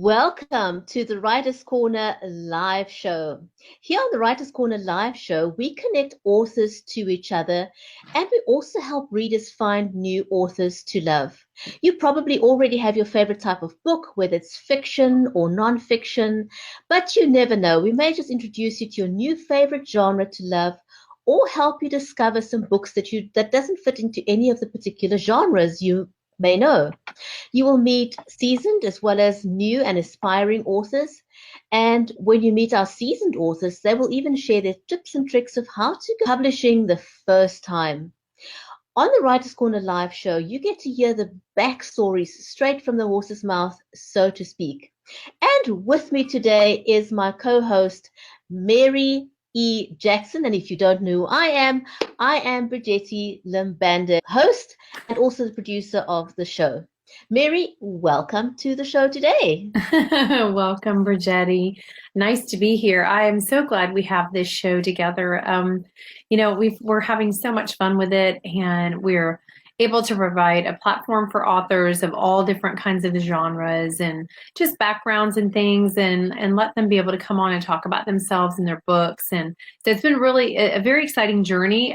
Welcome to the Writers Corner live show. Here on the Writers Corner live show, we connect authors to each other and we also help readers find new authors to love. You probably already have your favorite type of book, whether it's fiction or non-fiction, but you never know. We may just introduce you to your new favorite genre to love or help you discover some books that doesn't fit into any of the particular genres you may know. You will meet seasoned as well as new and aspiring authors. And when you meet our seasoned authors, they will even share their tips and tricks of how to go publishing the first time. On the Writers Corner live show, you get to hear the backstories straight from the horse's mouth, so to speak. And with me today is my co-host, Mary E. Jackson. And if you don't know who I am Brigetti Limbande, host and also the producer of the show. Mary, welcome to the show today. Welcome, Brigetti. Nice to be here. I am so glad we have this show together. We're having so much fun with it, and we're able to provide a platform for authors of all different kinds of genres and just backgrounds and things, and let them be able to come on and talk about themselves and their books. And so it's been really a very exciting journey.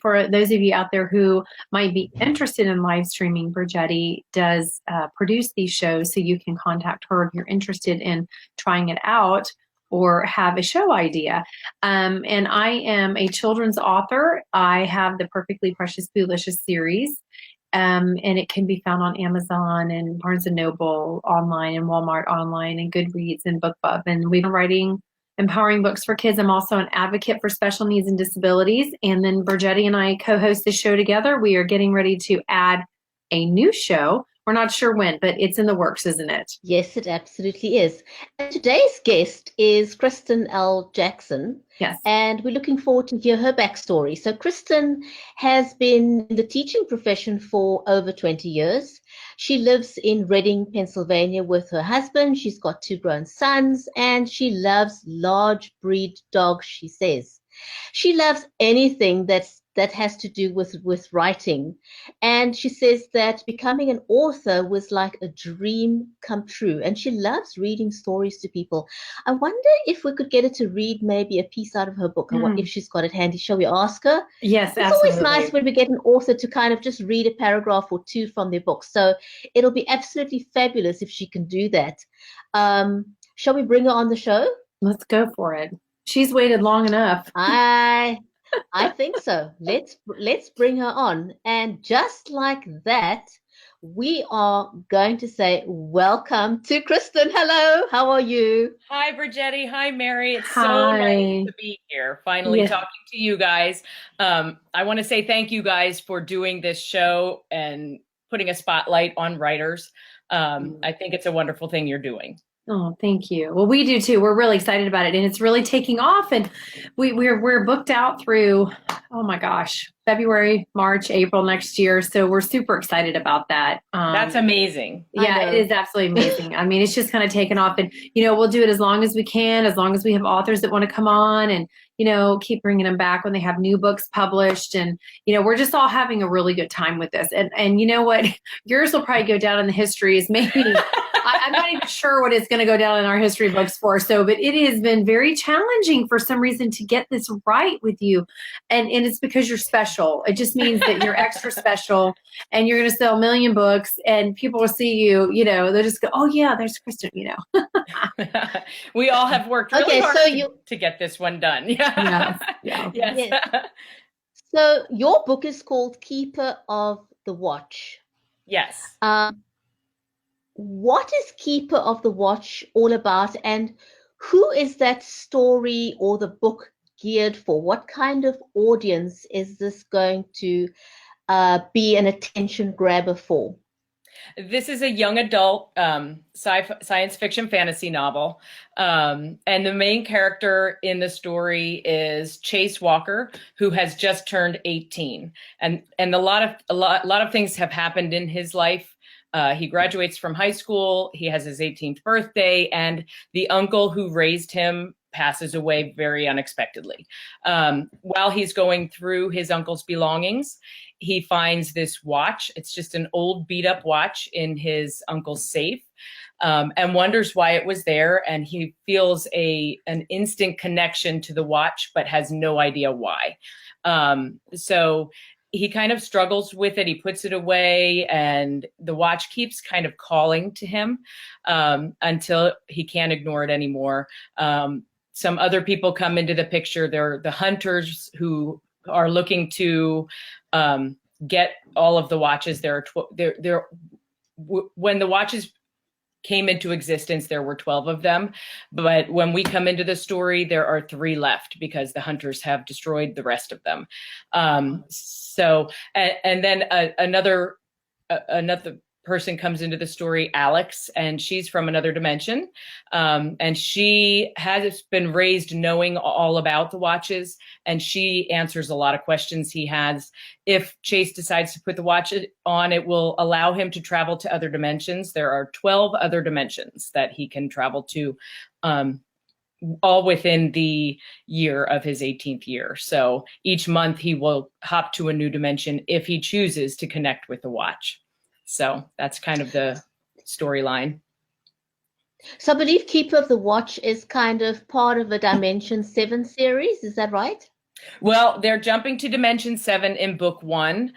For those of you out there who might be interested in live streaming, Brigetti does produce these shows, so you can contact her if you're interested in trying it out or have a show idea. And I am a children's author. I have the Perfectly Precious Foolicious series, and it can be found on Amazon and Barnes & Noble online and Walmart online and Goodreads and BookBub. And we've been writing empowering books for kids. I'm also an advocate for special needs and disabilities. And then Brigetti and I co-host this show together. We are getting ready to add a new show. We're not sure when, but it's in the works, isn't it? Yes, it absolutely is. And today's guest is Kristen L. Jackson. Yes. And we're looking forward to hear her backstory. So Kristen has been in the teaching profession for over 20 years. She lives in Reading, Pennsylvania with her husband. She's got 2 grown sons, and she loves large breed dogs, she says. She loves anything that has to do with writing. And she says that becoming an author was like a dream come true. And she loves reading stories to people. I wonder if we could get her to read maybe a piece out of her book, or if she's got it handy. Shall we ask her? Yes, it's absolutely. Always nice when we get an author to kind of just read a paragraph or 2 from their book. So it'll be absolutely fabulous if she can do that. Shall we bring her on the show? Let's go for it. She's waited long enough. I think so. Let's bring her on. And just like that, we are going to say welcome to Kristen. Hello, how are you? Hi, Brigetti. Hi, Mary. It's Hi. so nice to be here, finally talking to you guys. I want to say thank you guys for doing this show and putting a spotlight on writers. I think it's a wonderful thing you're doing. Oh, thank you. Well, we do too. We're really excited about it, and it's really taking off. And we're booked out through, oh my gosh, February, March, April next year. So we're super excited about that. That's amazing. Yeah, it is absolutely amazing. I mean, it's just kind of taken off, and we'll do it as long as we can, as long as we have authors that want to come on, and keep bringing them back when they have new books published. And we're just all having a really good time with this. And you know what, yours will probably go down in the history as maybe. I'm not even sure what it's going to go down in our history books for. But it has been very challenging for some reason to get this right with you. And it's because you're special. It just means that you're extra special, and you're going to sell 1 million books, and people will see you, they'll just go, oh yeah, there's Kristen, We all have worked really hard to get this one done. Yes. Yes. So your book is called Keeper of the Watch. Yes. What is Keeper of the Watch all about, and who is that story or the book geared for? What kind of audience is this going to be an attention grabber for? This is a young adult science fiction fantasy novel, and the main character in the story is Chase Walker, who has just turned 18, and a lot of things have happened in his life. He graduates from high school. He has his 18th birthday, and the uncle who raised him passes away very unexpectedly. While he's going through his uncle's belongings, he finds this watch. It's just an old beat up watch in his uncle's safe, and wonders why it was there. And he feels an instant connection to the watch, but has no idea why. So he kind of struggles with it. He puts it away, and the watch keeps kind of calling to him until he can't ignore it anymore. Some other people come into the picture. They're the hunters who are looking to get all of the watches. When the watches came into existence, there were 12 of them. But when we come into the story, there are 3 left because the hunters have destroyed the rest of them. And then another person comes into the story, Alex, and she's from another dimension. And she has been raised knowing all about the watches, and she answers a lot of questions he has. If Chase decides to put the watch on, it will allow him to travel to other dimensions. There are 12 other dimensions that he can travel to, all within the year of his 18th year. So each month he will hop to a new dimension if he chooses to connect with the watch. So that's kind of the storyline. So I believe Keeper of the Watch is kind of part of a Dimension 7 series. Is that right? Well, they're jumping to Dimension 7 in book 1.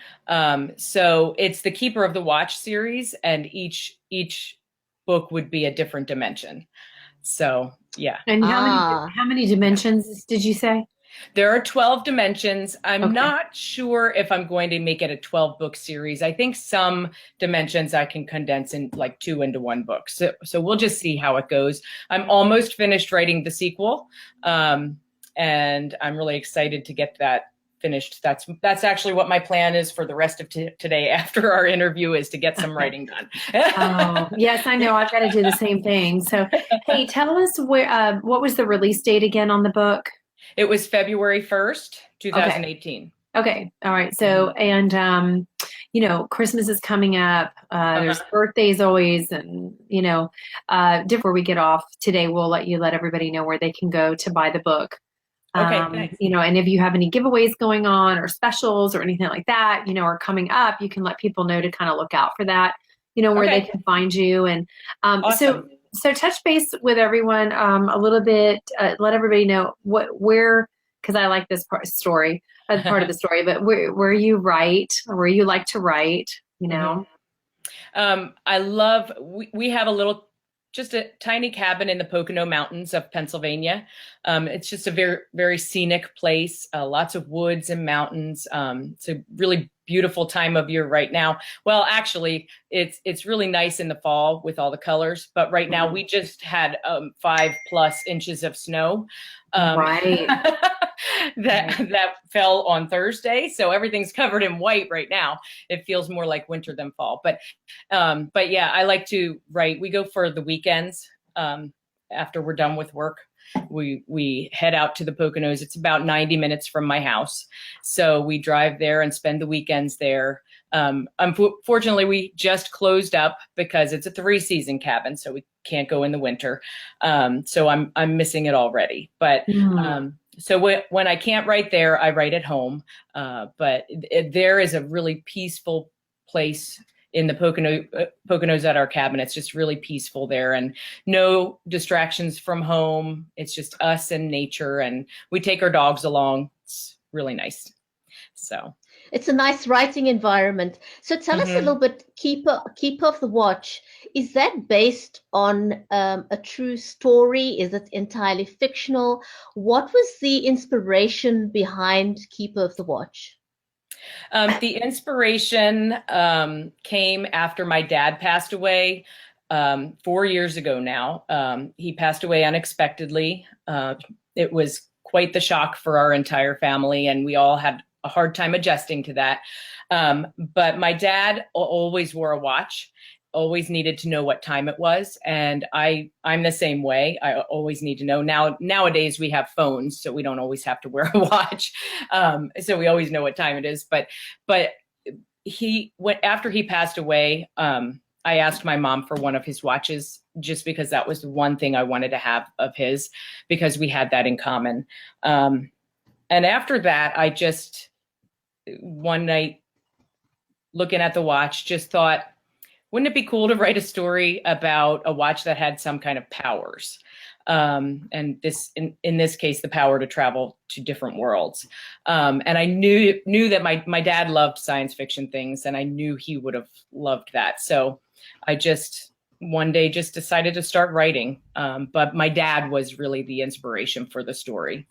So it's the Keeper of the Watch series, and each book would be a different dimension. So, yeah. And how many dimensions did you say? There are 12 dimensions. I'm not sure if I'm going to make it a 12-book series. I think some dimensions I can condense in like 2 into 1 book. So we'll just see how it goes. I'm almost finished writing the sequel, and I'm really excited to get that finished. That's actually what my plan is for the rest of today after our interview, is to get some writing done. Oh, yes, I know. I've got to do the same thing. So, hey, tell us what was the release date again on the book? It was February 1st, 2018. Okay. All right. So, and, Christmas is coming up. There's birthdays always, and, before we get off today, we'll let everybody know where they can go to buy the book. Okay, thanks. And if you have any giveaways going on or specials or anything like that, are coming up, you can let people know to kind of look out for that, where they can find you. And awesome. So touch base with everyone a little bit, let everybody know where, because I like this part of the story, but where you write, or where you like to write, I love, we have just a tiny cabin in the Pocono Mountains of Pennsylvania. It's just a very, very scenic place, lots of woods and mountains. It's a really beautiful time of year right now. Well, actually, it's really nice in the fall with all the colors, but right now we just had 5+ inches of snow. Right. that fell on Thursday. So everything's covered in white right now. It feels more like winter than fall. But yeah, I like to write. We go for the weekends after we're done with work. We head out to the Poconos. It's about 90 minutes from my house. So we drive there and spend the weekends there. Unfortunately, we just closed up because it's a 3-season cabin, so we can't go in the winter. So I'm missing it already. But so when I can't write there, I write at home. But there is a really peaceful place in the Poconos at our cabin. It's just really peaceful there, and no distractions from home. It's just us and nature, and we take our dogs along. It's really nice. So it's a nice writing environment. So tell us a little bit, Keeper of the Watch, is that based on a true story? Is it entirely fictional? What was the inspiration behind Keeper of the Watch? The inspiration came after my dad passed away 4 years ago now. He passed away unexpectedly. It was quite the shock for our entire family, and we all had a hard time adjusting to that. But my dad always wore a watch, always needed to know what time it was. And I'm the same way. I always need to know. Nowadays we have phones, so we don't always have to wear a watch. So we always know what time it is. But after he passed away, I asked my mom for one of his watches just because that was the one thing I wanted to have of his, because we had that in common. And after that, I just, one night looking at the watch, just thought, wouldn't it be cool to write a story about a watch that had some kind of powers? And this, in this case, the power to travel to different worlds. And I knew that my dad loved science fiction things, and I knew he would have loved that. So I just one day just decided to start writing. But my dad was really the inspiration for the story.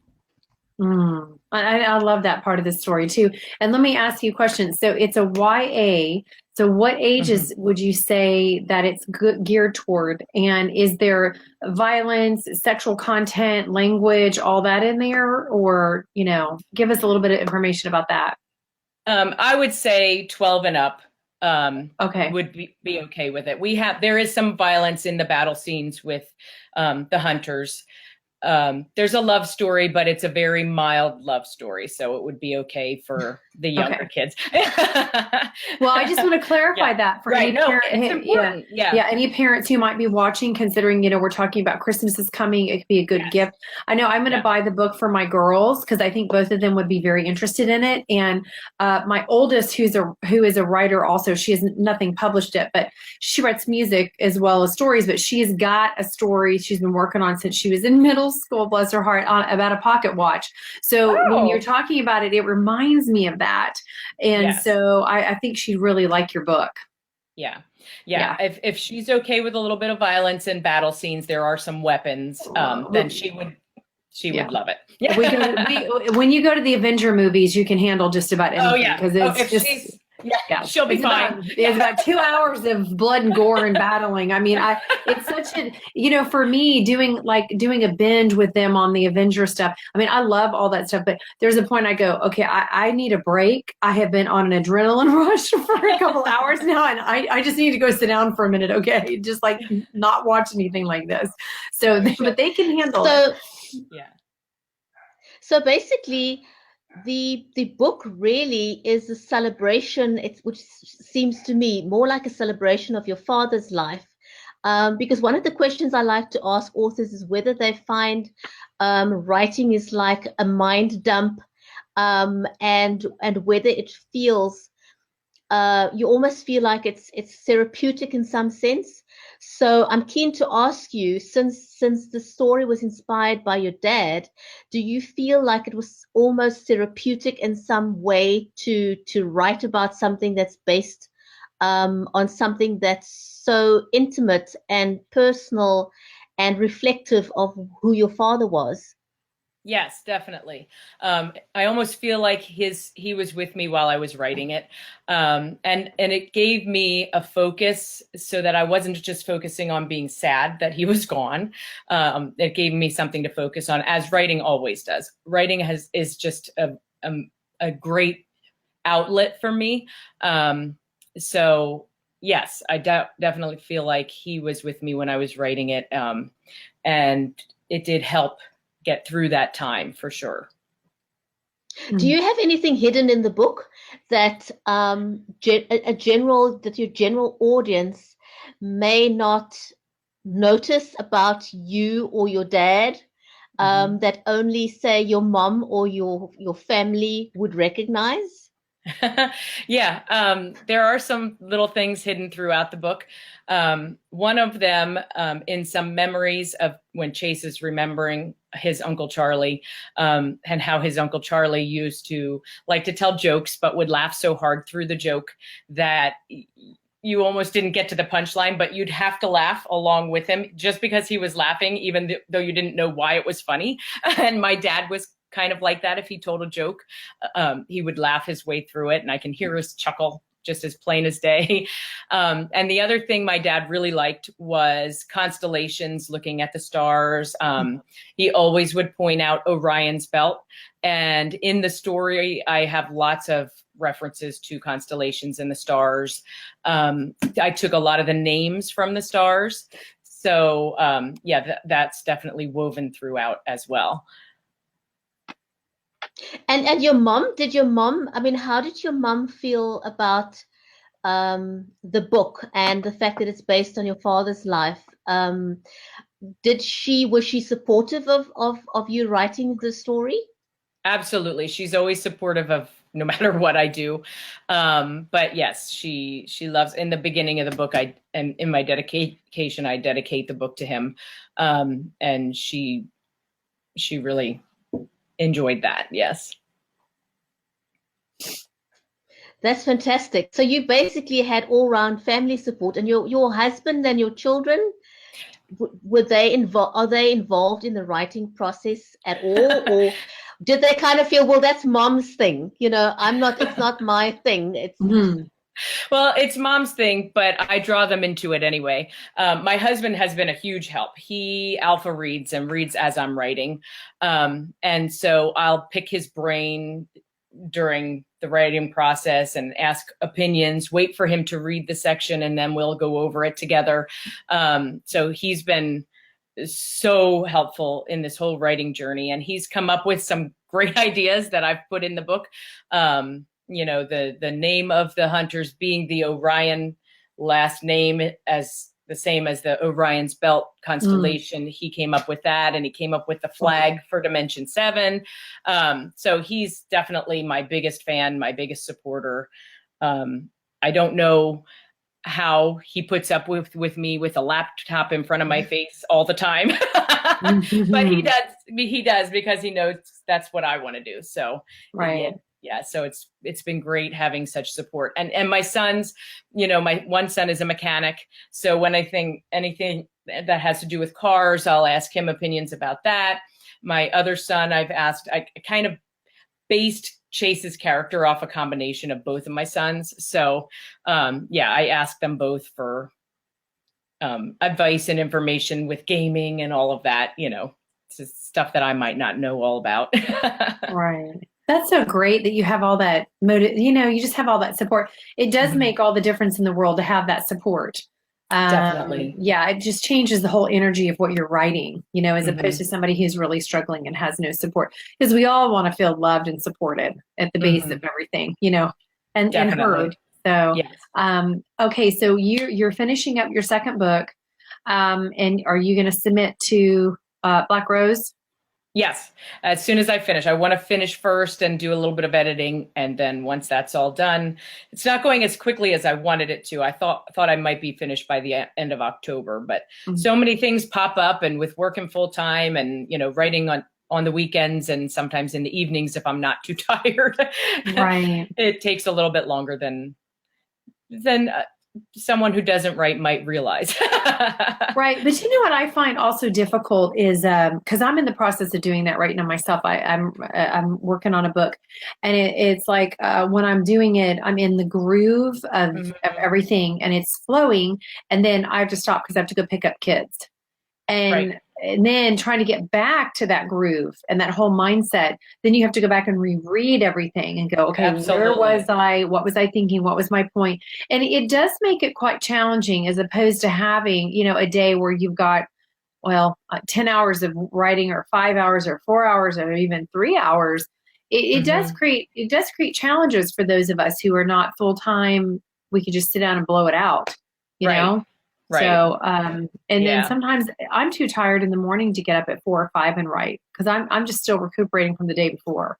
I love that part of the story too. And let me ask you a question. So it's a YA. So what ages would you say that it's geared toward? And is there violence, sexual content, language, all that in there? Or, give us a little bit of information about that. I would say 12 and up okay. would be okay with it. There is some violence in the battle scenes with the hunters. There's a love story, but it's a very mild love story, so it would be okay for the younger kids. Well, I just want to clarify that for any parent. It's important. Yeah, any parents who might be watching, considering we're talking about Christmas is coming, it could be a good gift. I know I'm going to buy the book for my girls because I think both of them would be very interested in it. And my oldest, who is a writer, also, she has nothing published yet, but she writes music as well as stories. But she's got a story she's been working on since she was in middle school, bless her heart, about a pocket watch. So when you're talking about it, it reminds me of that. And so I think she'd really like your book. Yeah. If she's okay with a little bit of violence and battle scenes, there are some weapons, then she would love it. When you go to the Avenger movies, you can handle just about anything because it's she'll be fine. It's about 2 hours of blood and gore and battling. I mean, it's such a, for me doing a binge with them on the Avenger stuff. I mean, I love all that stuff, but there's a point I go, okay, I need a break. I have been on an adrenaline rush for a couple hours now, and I just need to go sit down for a minute. Okay, just not watch anything like this. So, but they can handle it. So basically, the book really is a celebration, which seems to me more like a celebration of your father's life, because one of the questions I like to ask authors is whether they find writing is like a mind dump, and whether it feels you almost feel like it's therapeutic in some sense. So I'm keen to ask you, since the story was inspired by your dad, do you feel like it was almost therapeutic in some way to write about something that's based on something that's so intimate and personal and reflective of who your father was? Yes, definitely. I almost feel like he was with me while I was writing it. And it gave me a focus so that I wasn't just focusing on being sad that he was gone. It gave me something to focus on, as writing always does. Writing is just a great outlet for me. So yes, I definitely feel like he was with me when I was writing it. And it did help get through that time for sure. Do you have anything hidden in the book that your general audience may not notice about you or your dad, that only, say, your mom or your family would recognize? There are some little things hidden throughout the book. One of them, in some memories of when Chase is remembering his Uncle Charlie, and how his Uncle Charlie used to like to tell jokes, but would laugh so hard through the joke that you almost didn't get to the punchline, but you'd have to laugh along with him just because he was laughing, even though you didn't know why it was funny. And my dad was kind of like that. If he told a joke, he would laugh his way through it, and I can hear his chuckle just as plain as day. And the other thing my dad really liked was constellations, looking at the stars. He always would point out Orion's belt. And in the story, I have lots of references to constellations and the stars. I took a lot of the names from the stars. So that's definitely woven throughout as well. And your mom, I mean, how did your mom feel about the book and the fact that it's based on your father's life, was she supportive of you writing the story? Absolutely. She's always supportive of no matter what I do. But yes, she loves, in the beginning of the book, and in my dedication, I dedicate the book to him. And she really enjoyed that. Yes. That's fantastic. So you basically had all-round family support, and your husband and your children, were they involved? Are they involved in the writing process at all, or did they kind of feel, well, that's mom's thing? I'm not. It's not my thing. It's Mhm. Well, it's mom's thing, but I draw them into it anyway. My husband has been a huge help. He alpha reads and reads as I'm writing. And so I'll pick his brain during the writing process and ask opinions, wait for him to read the section, and then we'll go over it together. So he's been so helpful in this whole writing journey, and he's come up with some great ideas that I've put in the book. The name of the hunters being the Orion last name, as the same as the Orion's Belt constellation. He came up with that, and he came up with the flag for Dimension 7. So he's definitely my biggest fan, my biggest supporter. I don't know how he puts up with me with a laptop in front of my face all the time. But he does because he knows that's what I want to do. So Right. yeah, so it's been great having such support. And my sons, my one son is a mechanic. So when I think anything that has to do with cars, I'll ask him opinions about that. My other son, I kind of based Chase's character off a combination of both of my sons. So I asked them both for advice and information with gaming and all of that, stuff that I might not know all about. Right. That's so great that you have all that motive, you just have all that support. It does make all the difference in the world to have that support. Definitely. Yeah, it just changes the whole energy of what you're writing, as opposed to somebody who's really struggling and has no support. Because we all want to feel loved and supported at the base of everything, and heard. So, yes. Okay, so you're finishing up your second book, and are you going to submit to Black Rose? Yes. As soon as I finish, I want to finish first and do a little bit of editing. And then once that's all done, it's not going as quickly as I wanted it to. I thought I might be finished by the end of October, but so many things pop up, and with working full time and, writing on the weekends and sometimes in the evenings, if I'm not too tired, Right. It takes a little bit longer than someone who doesn't write might realize. Right. But what I find also difficult is because I'm in the process of doing that right now myself. I'm working on a book, and it's like when I'm doing it, I'm in the groove of everything, and it's flowing, and then I have to stop because I have to go pick up kids. And then trying to get back to that groove and that whole mindset, then you have to go back and reread everything and go, okay, where was I? What was I thinking? What was my point? And it does make it quite challenging, as opposed to having, a day where you've got, 10 hours of writing, or 5 hours, or 4 hours, or even 3 hours. It does create challenges for those of us who are not full time. We could just sit down and blow it out, you know? Right. So, then sometimes I'm too tired in the morning to get up at 4 or 5 and write, because I'm just still recuperating from the day before,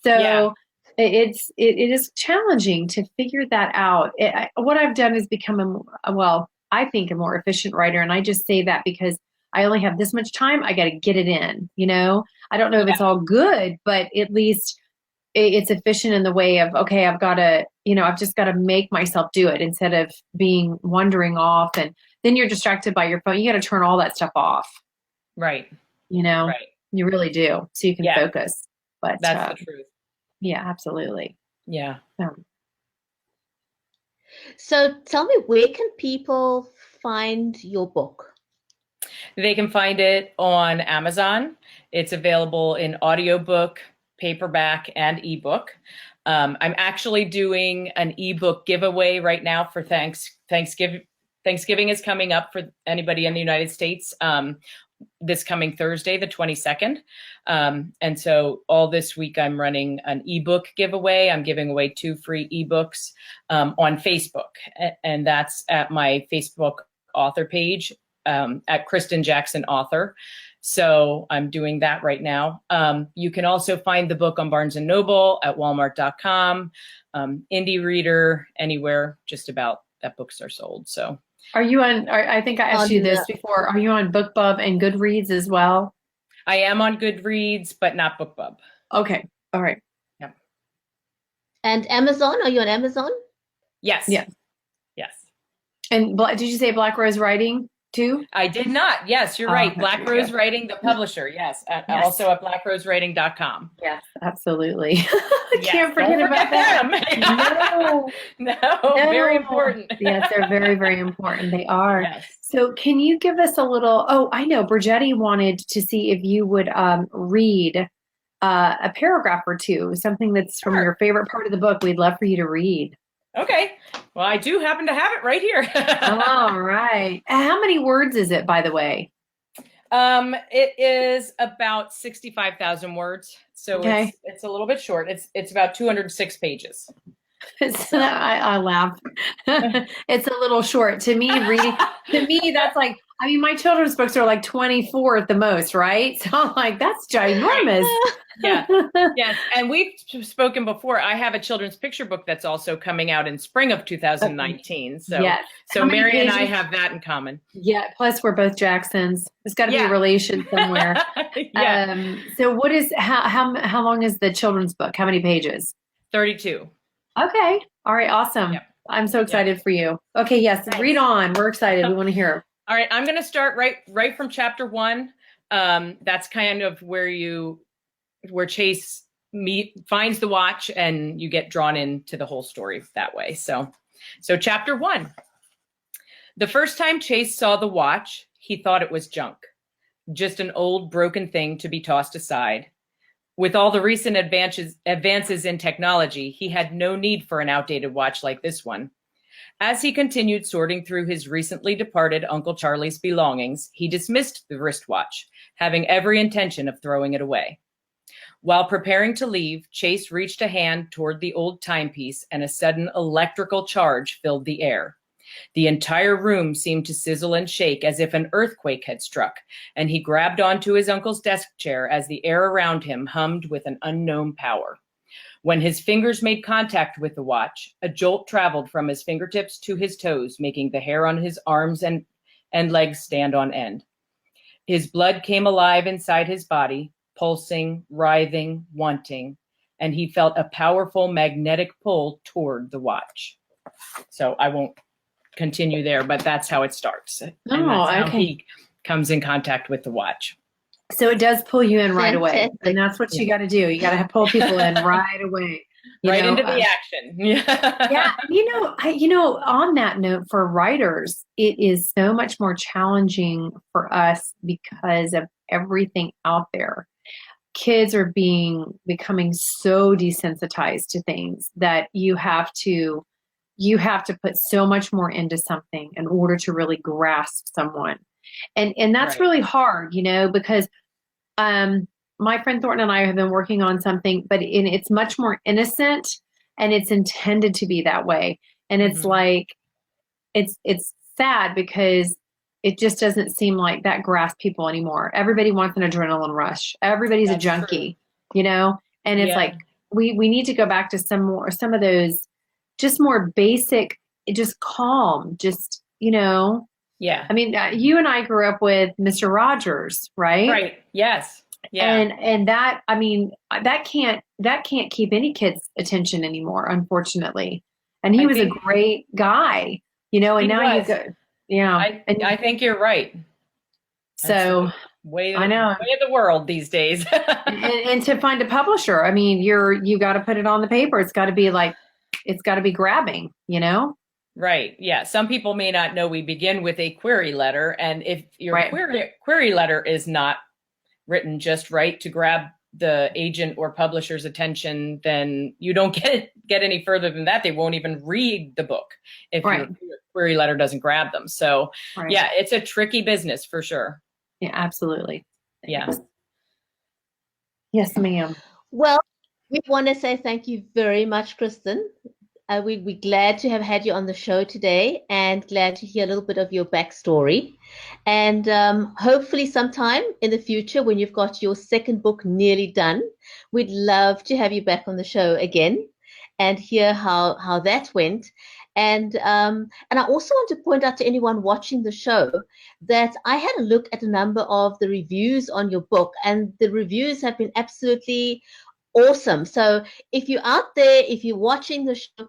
So it is challenging to figure that out. What I've done is become I think a more efficient writer, and I just say that because I only have this much time. I got to get it in. I don't know if it's all good, but at least it's efficient in the way of, okay, I've got to, I've just got to make myself do it instead of being wandering off, and then you're distracted by your phone. You got to turn all that stuff off. Right. Right. You really do. So you can focus. But that's the truth. Yeah, absolutely. Yeah. So tell me, where can people find your book? They can find it on Amazon. It's available in audiobook, paperback, and ebook. I'm actually doing an ebook giveaway right now for Thanksgiving. Thanksgiving is coming up for anybody in the United States. this coming Thursday, the 22nd. And so all this week I'm running an ebook giveaway. I'm giving away 2 free ebooks on Facebook. And that's at my Facebook author page at Kristen Jackson Author. So I'm doing that right now. You can also find the book on Barnes & Noble, at walmart.com, Indie Reader, anywhere just about that books are sold. So Are you on, I think I asked you this before, are you on BookBub and Goodreads as well? I am on Goodreads, but not BookBub. Okay. All right. Yeah. And Amazon? Are you on Amazon? Yes. Yes. Yes. And did you say Black Rose Writing too? I did not. Yes, you're right. Okay, Black Rose Writing, the publisher. Yes. Yes. Also at blackrosewriting.com. Yes, absolutely. Yes, Can't forget about that. No, very important. Yes, they're very, very important. They are. Yes. So can you give us a little, oh, I know, Brigetti wanted to see if you would read a paragraph or two, something that's from your favorite part of the book. We'd love for you to read. Okay. Well, I do happen to have it right here. All right. How many words is it, by the way? It is about 65,000 words. So Okay. it's a little bit short. It's about 206 pages. I laugh. It's a little short to me. Reading to me, that's like, I mean, my children's books are like 24 at the most, right? So I'm like, that's ginormous. Yeah. Yes. And we've spoken before. I have a children's picture book that's also coming out in spring of 2019. So, yes. so Mary and I have that in common. Yeah. Plus, we're both Jacksons. There's got to be a relation somewhere. Yeah. So, what is how long is the children's book? How many pages? 32. Okay. All right. Awesome. Yep. I'm so excited for you. Okay. Yes. Thanks. Read on. We're excited. We want to hear. All right. I'm going to start right from chapter 1. That's kind of where Chase finds the watch, and you get drawn into the whole story that way. So chapter 1. The first time Chase saw the watch, he thought it was junk, just an old broken thing to be tossed aside. With all the recent advances in technology, he had no need for an outdated watch like this one. As he continued sorting through his recently departed Uncle Charlie's belongings, he dismissed the wristwatch, having every intention of throwing it away. While preparing to leave, Chase reached a hand toward the old timepiece, and a sudden electrical charge filled the air. The entire room seemed to sizzle and shake as if an earthquake had struck, and he grabbed onto his uncle's desk chair as the air around him hummed with an unknown power. When his fingers made contact with the watch, a jolt traveled from his fingertips to his toes, making the hair on his arms and legs stand on end. His blood came alive inside his body, pulsing, writhing, wanting, and he felt a powerful magnetic pull toward the watch. So I won't continue there, but that's how it starts. And that's how he comes in contact with the watch. So it does pull you in right away. And that's what you got to do. You got to pull people in right away. Into the action. Yeah. On that note, for writers, it is so much more challenging for us because of everything out there. Kids are becoming so desensitized to things that you have to put so much more into something in order to really grasp someone. And that's really hard, because my friend Thornton and I have been working on something, but it's much more innocent, and it's intended to be that way. And it's like, it's sad because it just doesn't seem like that grasps people anymore. Everybody wants an adrenaline rush. Everybody's a junkie, and it's like, we need to go back to some of those just more basic, just calm, just, Yeah. I mean, you and I grew up with Mr. Rogers, right? Right. Yes. Yeah. And that, I mean, that can't keep any kid's attention anymore, unfortunately. And he was a great guy, and now you go, I think you're right. So I know way of the world these days. and to find a publisher, I mean, you got to put it on the paper. It's got to be grabbing, Right. Yeah. Some people may not know we begin with a query letter. And if your query letter is not written just right to grab the agent or publisher's attention, then you don't get any further than that. They won't even read the book if your query letter doesn't grab them. So yeah, it's a tricky business for sure. Yeah, absolutely. Yeah. Yes, ma'am. Well, we want to say thank you very much, Kristen. We're glad to have had you on the show today and glad to hear a little bit of your backstory. And hopefully, sometime in the future, when you've got your second book nearly done, we'd love to have you back on the show again and hear how that went. And I also want to point out to anyone watching the show that I had a look at a number of the reviews on your book, and the reviews have been absolutely awesome. So if you're out there, if you're watching the show,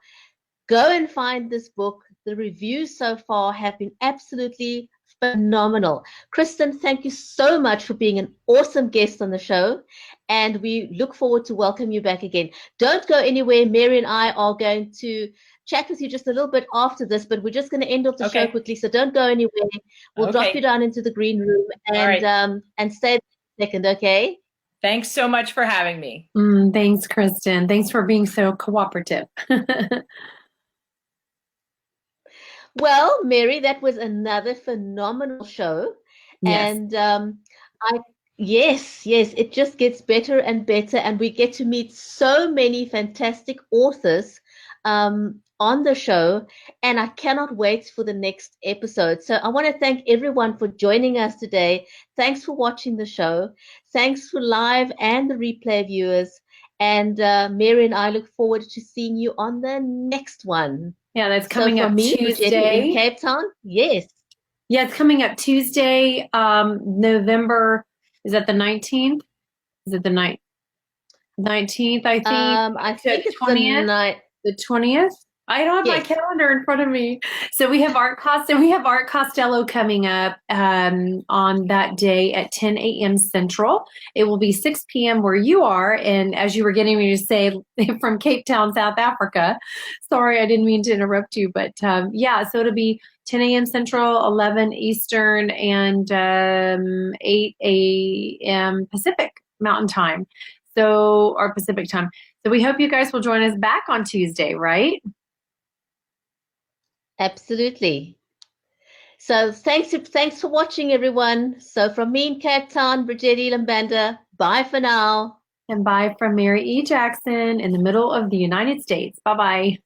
go and find this book. The reviews so far have been absolutely phenomenal. Kristen, thank you so much for being an awesome guest on the show. And we look forward to welcome you back again. Don't go anywhere. Mary and I are going to chat with you just a little bit after this, but we're just going to end off the show Okay. quickly. So don't go anywhere. We'll drop you Okay. down into the green room All right. and stay a second, okay? Thanks so much for having me. Thanks, Kristen. Thanks for being so cooperative. Well, Mary, that was another phenomenal show. Yes. And I yes, it just gets better and better, and we get to meet so many fantastic authors on the show, and I cannot wait for the next episode. So I want to thank everyone for joining us today. Thanks for watching the show. Thanks for live and the replay viewers. And Mary and I look forward to seeing you on the next one. Yeah, that's So coming from up me, Bridgetti in Tuesday. Cape Town, yes. Yeah, it's coming up Tuesday, November, is that the 19th? Is it the 19th, I think? I So think the it's the 20th? night. The 20th? I don't have my Yes, calendar in front of me. So we have Art Costello coming up on that day at 10 a.m. Central. It will be 6 p.m. where you are. And as you were getting me to say, from Cape Town, South Africa. Sorry, I didn't mean to interrupt you. But yeah, so it'll be 10 a.m. Central, 11 Eastern, and 8 a.m. Pacific Mountain Time. So, or Pacific Time. So we hope you guys will join us back on Tuesday, right? absolutely. So thanks for watching, everyone. So from me in Cape Town, Bridgetti Lambanda, bye for now. And bye from Mary E. Jackson in the middle of the United States. Bye bye.